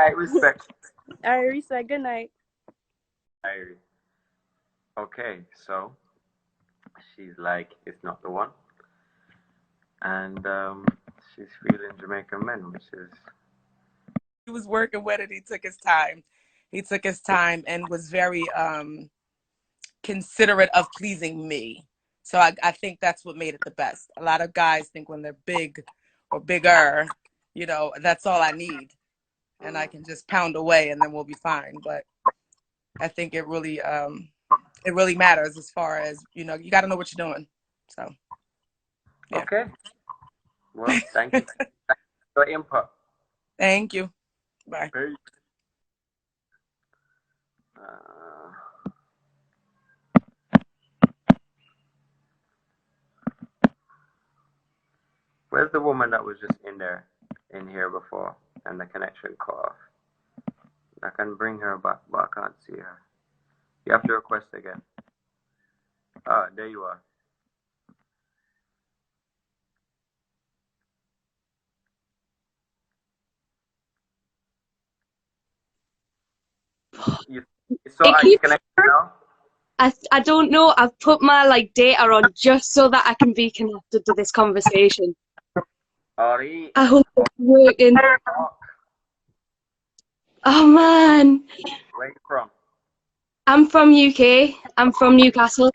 right, respect. All right, respect. Good night. I, okay, so she's like, it's not the one. And she's feeling Jamaican men, which is. He was working with it. He took his time. He took his time and was very considerate of pleasing me. So I think that's what made it the best. A lot of guys think when they're big or bigger, you know, that's all I need. And I can just pound away and then we'll be fine. But I think it really matters as far as, you know, you got to know what you're doing. So, yeah. Okay. Well, thank you for your input. Thank you. Bye. Peace. Where's the woman that was just in here before, and the connection cut off? I can bring her back, but I can't see her. You have to request again. Ah, there you are. You saw are you connected now? I don't know. I've put my like data on just so that I can be connected to this conversation. Ari. I hope it's working. Oh man. Where you from? I'm from UK. I'm from Newcastle.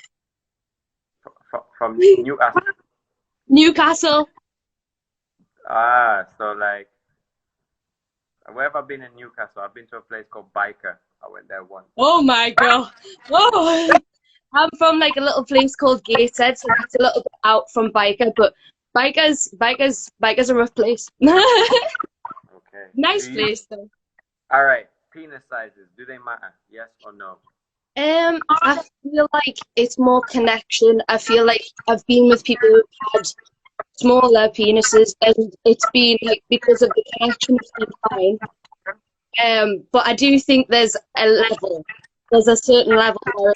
From Newcastle. Newcastle. Ah, so like, where have I been in Newcastle? I've been to a place called Biker. I went there once. Oh my god. Oh. I'm from like a little place called Gateshead, so that's a little bit out from Biker, but Biker's a rough place. Okay. Nice place though. All right. Penis sizes, do they matter? Yes or no? I feel like it's more connection. I feel like I've been with people who've had smaller penises, and it's been like because of the connection, it's been fine. But I do think there's a level. There's a certain level where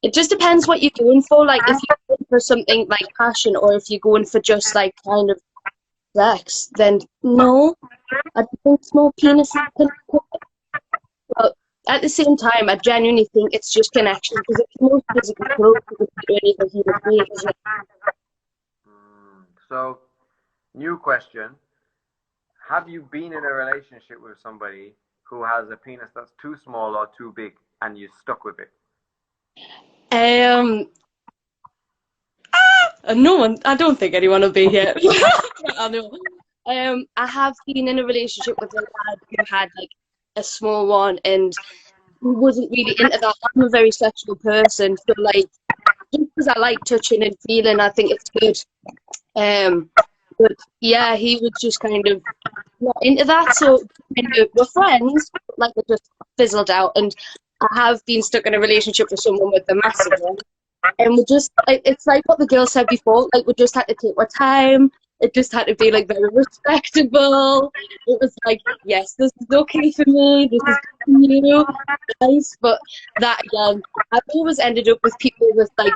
it just depends what you're going for. Like if you're going for something like passion, or if you're going for just like kind of sex, then no. I don't think small penises can. But at the same time, I genuinely think it's just connection, because it's more physical close to any other human being, isn't it? So, new question. Have you been in a relationship with somebody who has a penis that's too small or too big, and you stuck with it? No one. I don't think anyone will be here. I know. I have been in a relationship with a lad who had like a small one, and he wasn't really into that. I'm a very sexual person, so like just because I like touching and feeling, I think it's good. But yeah, he was just kind of not into that, so kind of, we're friends, but like it just fizzled out. And I have been stuck in a relationship with someone with a massive one, and it's like what the girl said before, like we just had to take our time. It just had to be like very respectable. It was like, yes, this is okay for me, this is good for you, nice. But that again, I've always ended up with people with like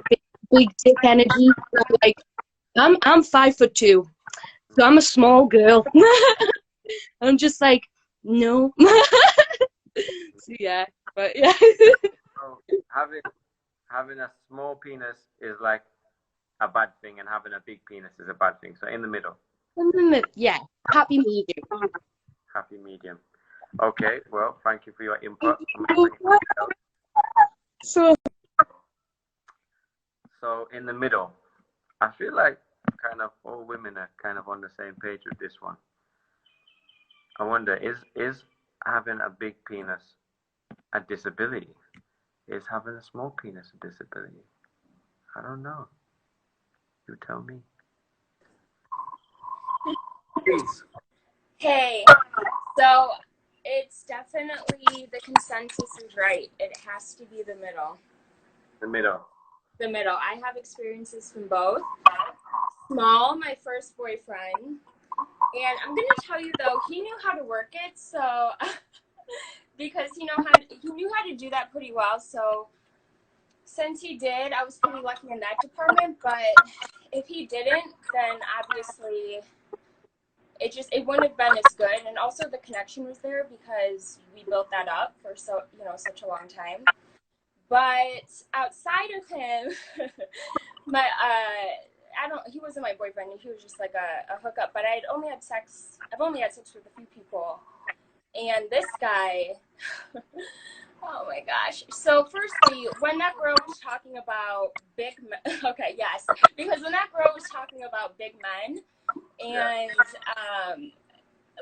big dick energy. Like I'm 5'2", so I'm a small girl. I'm just like, no. So yeah, but yeah. So having a small penis is like a bad thing, and having a big penis is a bad thing. So in the middle. Yeah, happy medium. Happy medium. Okay, well, thank you for your input. So in the middle, I feel like kind of all women are kind of on the same page with this one. I wonder, is having a big penis a disability? Is having a small penis a disability? I don't know. You tell me. Please. Hey, so it's definitely the consensus is right. It has to be the middle. The middle. The middle. I have experiences from both. Small, my first boyfriend, and I'm gonna tell you though, he knew how to work it, so because he knew how to do that pretty well. So since he did, I was pretty lucky in that department. But if he didn't, then obviously it wouldn't have been as good. And also the connection was there because we built that up for such a long time. But outside of him, he wasn't my boyfriend. He was just like a hookup. But I've only had sex with a few people. And this guy, oh my gosh. So firstly, when that girl was talking about big men, okay, yes, because when that girl was talking about big men and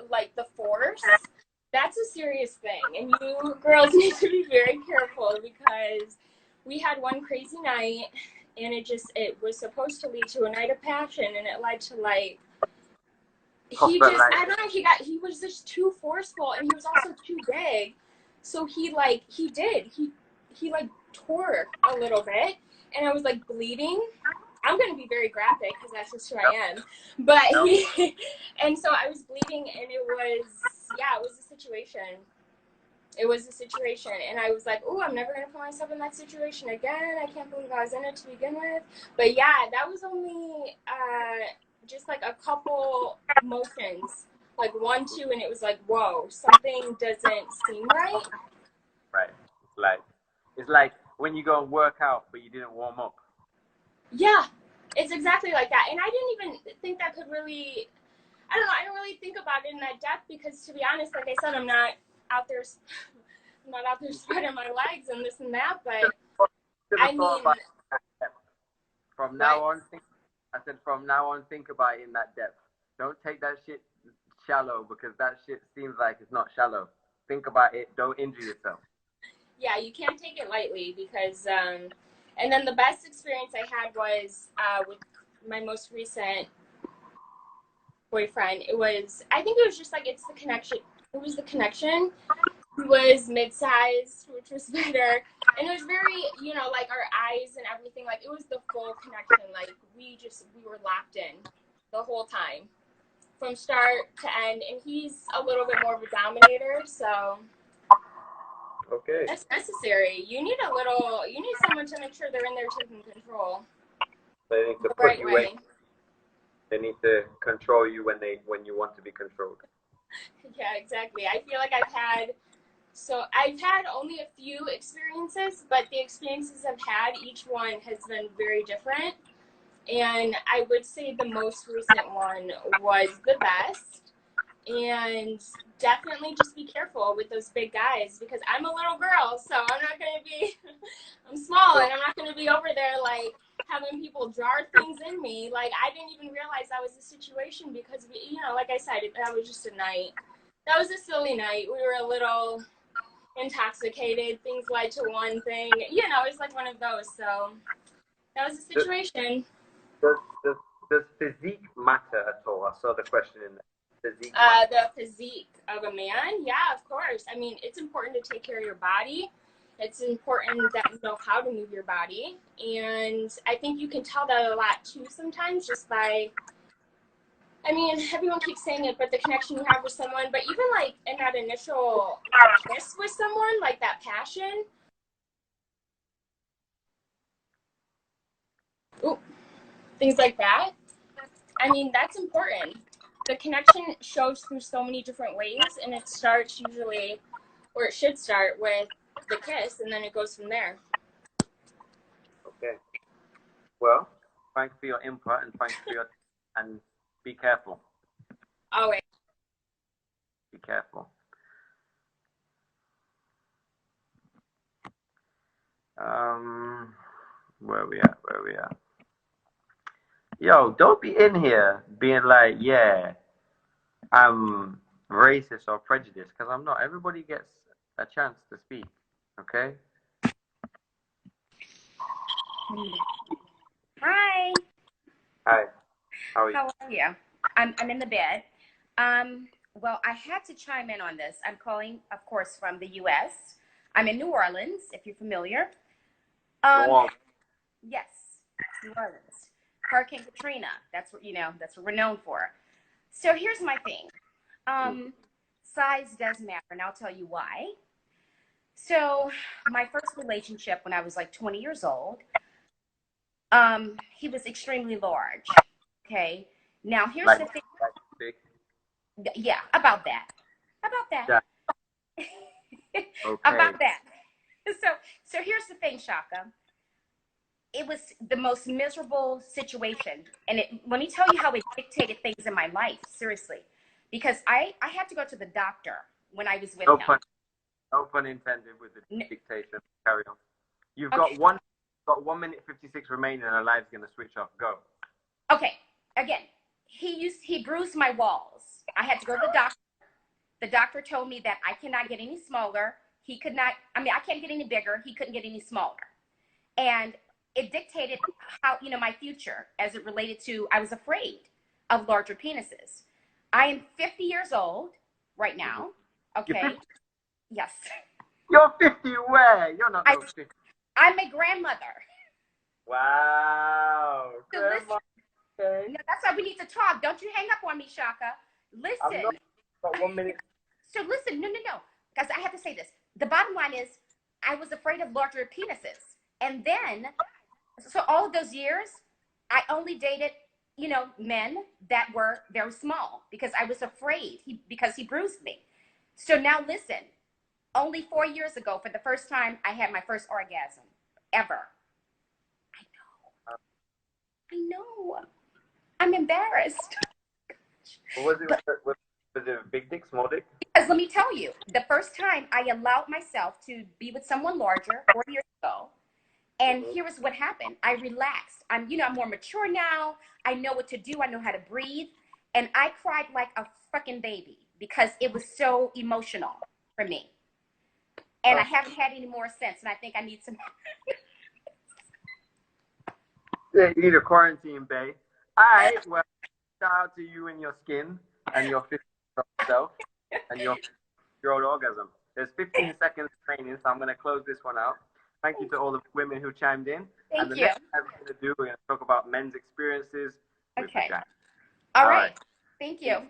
like the force, that's a serious thing. And you girls need to be very careful because we had one crazy night and it was supposed to lead to a night of passion, and it led to like I don't know, he was just too forceful, and he was also too big. So he tore a little bit, and I was like bleeding. I'm going to be very graphic because that's just who I am. But and so I was bleeding, and it was a situation. It was a situation, and I was like, oh, I'm never going to put myself in that situation again. I can't believe I was in it to begin with. But yeah, that was only just like a couple motions, like 1, 2, and it was like, whoa, something doesn't seem right. Right. It's like when you go and work out, but you didn't warm up. Yeah, it's exactly like that. And I didn't even think that could really, I don't know, I don't really think about it in that depth because, to be honest, like I said, I'm not out there spreading my legs and this and that, but I mean, from now on, think about it in that depth. Don't take that shit shallow because that shit seems like it's not shallow. Think about it. Don't injure yourself. Yeah, you can't take it lightly because, and then the best experience I had was with my most recent boyfriend. I think it was just like, it's the connection. It was the connection. He was mid-sized, which was better. And it was very, like our eyes and everything, like it was the full connection. Like we were locked in the whole time from start to end. And he's a little bit more of a dominator, so okay, that's necessary. You need someone to make sure they're in there taking control. They need to the put right you way. in. They need to control you when you want to be controlled. Yeah, exactly. I feel like I've had only a few experiences, but the experiences I've had, each one has been very different. And I would say the most recent one was the best. And definitely just be careful with those big guys because I'm a little girl, so I'm not going to be, I'm small and I'm not going to be over there like having people jar things in me. Like I didn't even realize that was the situation because, like I said, that was just a night. That was a silly night. We were a little intoxicated. Things led to one thing. It's like one of those. So that was the situation. Does physique matter at all? I saw the question in there. The physique of a man, yeah, of course. I mean, it's important to take care of your body. It's important that you know how to move your body. And I think you can tell that a lot too sometimes just by, I mean, everyone keeps saying it, but the connection you have with someone, but even like in that initial kiss with someone, like that passion. Ooh, things like that. I mean, that's important. The connection shows through so many different ways, and it starts usually, or it should start with the kiss, and then it goes from there. Okay. Well, thanks for your input and be careful. Always. Be careful. Where are we at? Yo, don't be in here being like, yeah, I'm racist or prejudiced, because I'm not. Everybody gets a chance to speak, okay? Hi. Hi. How are you? How are you? I'm in the bed. Well, I had to chime in on this. I'm calling, of course, from the U.S. I'm in New Orleans, if you're familiar. Yes, New Orleans. Hurricane Katrina. That's what that's what we're known for. So here's my thing. Size does matter, and I'll tell you why. So my first relationship when I was like 20 years old, he was extremely large. Okay. Now here's the thing. Big. Yeah, about that. About that. Yeah. Okay. About that. So here's the thing, Shaka. It was the most miserable situation. And let me tell you how it dictated things in my life, seriously. Because I had to go to the doctor when I was with No him. pun intended with the dictation. Carry on. You've Okay. got 1 minute 56 remaining, and our live's gonna switch off. Go. Okay. Again, he bruised my walls. I had to go to the doctor. The doctor told me that I cannot get any smaller. He could not, I can't get any bigger. He couldn't get any smaller. And it dictated how, my future as it related to, I was afraid of larger penises. I am 50 years old right now. Okay. Yes. You're 50 where? You're not no 50. I'm a grandmother. Wow. So Grandma. listen, Okay. that's why we need to talk. Don't you hang up on me, Shaka. Listen. Got 1 minute. So listen, no. Because I have to say this. The bottom line is I was afraid of larger penises. And then, so all of those years, I only dated, men that were very small because I was afraid because he bruised me. So now listen, only 4 years ago, for the first time, I had my first orgasm ever. I know. I'm embarrassed. Was it a big dick, small dick? Because let me tell you, the first time I allowed myself to be with someone larger 4 years ago, and here is what happened. I relaxed. I'm more mature now. I know what to do. I know how to breathe. And I cried like a fucking baby because it was so emotional for me. And I haven't had any more since. And I think I need some. Yeah, you need a quarantine, babe. All right. Well, shout out to you and your skin and your 50-year-old self and your 50-year-old orgasm. There's 15 seconds training, so I'm going to close this one out. Thank you to all the women who chimed in. Thank and the you. next time we're going to talk about men's experiences with Okay. vagina. All right. Thank you.